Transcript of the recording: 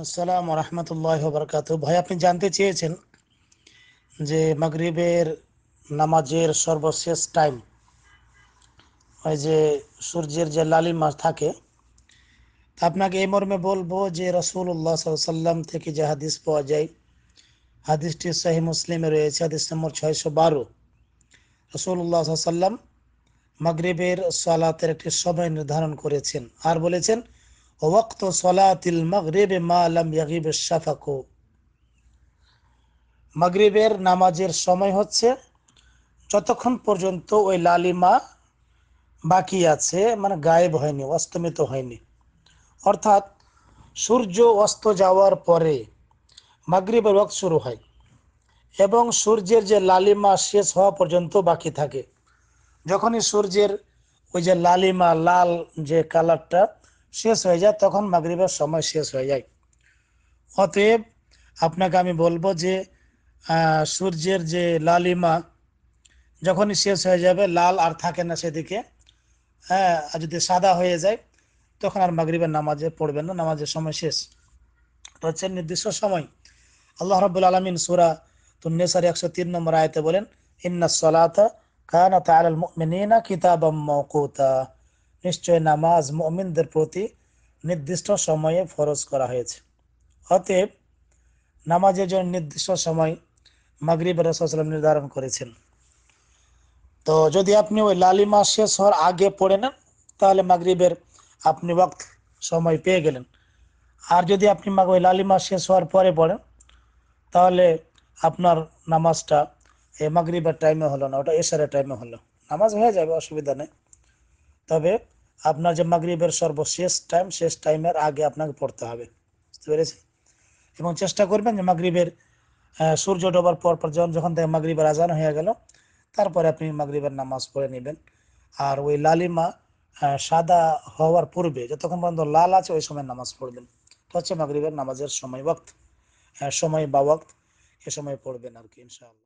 আসসালামু রহমতুল্লাহ বরকাত। ভাই, আপনি জানতে চেয়েছেন যে মাগরিবের নামাজের সর্বশেষ টাইম, ওই যে সূর্যের যে লালিমা থাকে, তা আপনাকে এই মর্মে বলবো যে রাসূলুল্লাহ সাল্লাল্লাহু আলাইহি সাল্লাম থেকে যে হাদিস পাওয়া যায়, হাদিসটি সহিহ মুসলিমে রয়েছে, হাদিস নম্বর 612। রাসূলুল্লাহ সাল্লাল্লাহু আলাইহি সাল্লাম মাগরিবের সালাতের একটি সময় নির্ধারণ করেছেন আর বলেছেন, ওয়াক্ত সালাতিল মাগরিব মা লাম ইয়াগিব আশ-শাফাকু। মাগরিবের নামাজের সময় হচ্ছে যতক্ষণ পর্যন্ত ওই লালিমা বাকি আছে, মানে গায়েব হয়নি, অস্তমিত হয়নি। অর্থাৎ সূর্য অস্ত যাওয়ার পরে মাগরিবের ওয়াক্ত শুরু হয় এবং সূর্যের যে লালিমা শেষ হওয়া পর্যন্ত বাকি থাকে। যখনই সূর্যের ওই যে লালিমা, লাল যে কালারটা শেষ হয়ে যায়, তখন মাগরিবের সময় শেষ হয়ে যায়। অতএব আপনাকে আমি বলবো যে সূর্যের যে লালিমা যখনই শেষ হয়ে যাবে, লাল আর থাকে না সেদিকে, হ্যাঁ, আর যদি সাদা হয়ে যায় তখন আর মাগরিবের নামাজে পড়বেন না, নামাজের সময় শেষ। এটা হচ্ছে নির্দিষ্ট সময়। আল্লাহ রাব্বুল আলামিন সূরা তুন-নিসার 103 নম্বর আয়াতে বলেন, ইন্নাস সালাতা কানাত আলাল মুমিনিনা কিতাবাম মাওকুতা। নিশ্চয় নামাজ মুমিনদের প্রতি নির্দিষ্ট সময়ে ফরজ করা হয়েছে। অতএব নামাজের জন্য নির্দিষ্ট সময় মাগরিব রাসূল সাল্লাল্লাহু আলাইহি ওয়াসাল্লাম নির্ধারণ করেছেন। তো যদি আপনি ওই লালিমা শেষ হওয়ার আগে পড়ে নেন, তাহলে মাগরিবের আপনি ওয়াক্ত সময় পেয়ে গেলেন। আর যদি আপনি ওই লালিমা শেষ হওয়ার পরে পড়েন, তাহলে আপনার নামাজটা এই মাগরিবের টাইমে হলো না, ওটা এশারের টাইমে হলো। নামাজ হয়ে যাবে, অসুবিধা নেই। তবে আপনার যে মাগরিবের সর্বশেষ টাইম, শেষ টাইমের আগে আপনাকে পড়তে হবে। বুঝতে পেরেছি? এবং চেষ্টা করবেন যে মাগরিবের সূর্য ডোবার পর পর যখন থেকে মাগরিবের আজান হয়ে গেল, তারপরে আপনি মাগরিবের নামাজ পড়ে নেবেন। আর ওই লালিমা সাদা হওয়ার পূর্বে যতক্ষণ পর্যন্ত লাল আছে, ওই সময় নামাজ পড়বেন। তো হচ্ছে মাগরিবের নামাজের সময়, ওয়াক্ত, সময় বা ওয়াক্ত, এ সময় পড়বেন আর কি, ইনশাআল্লাহ।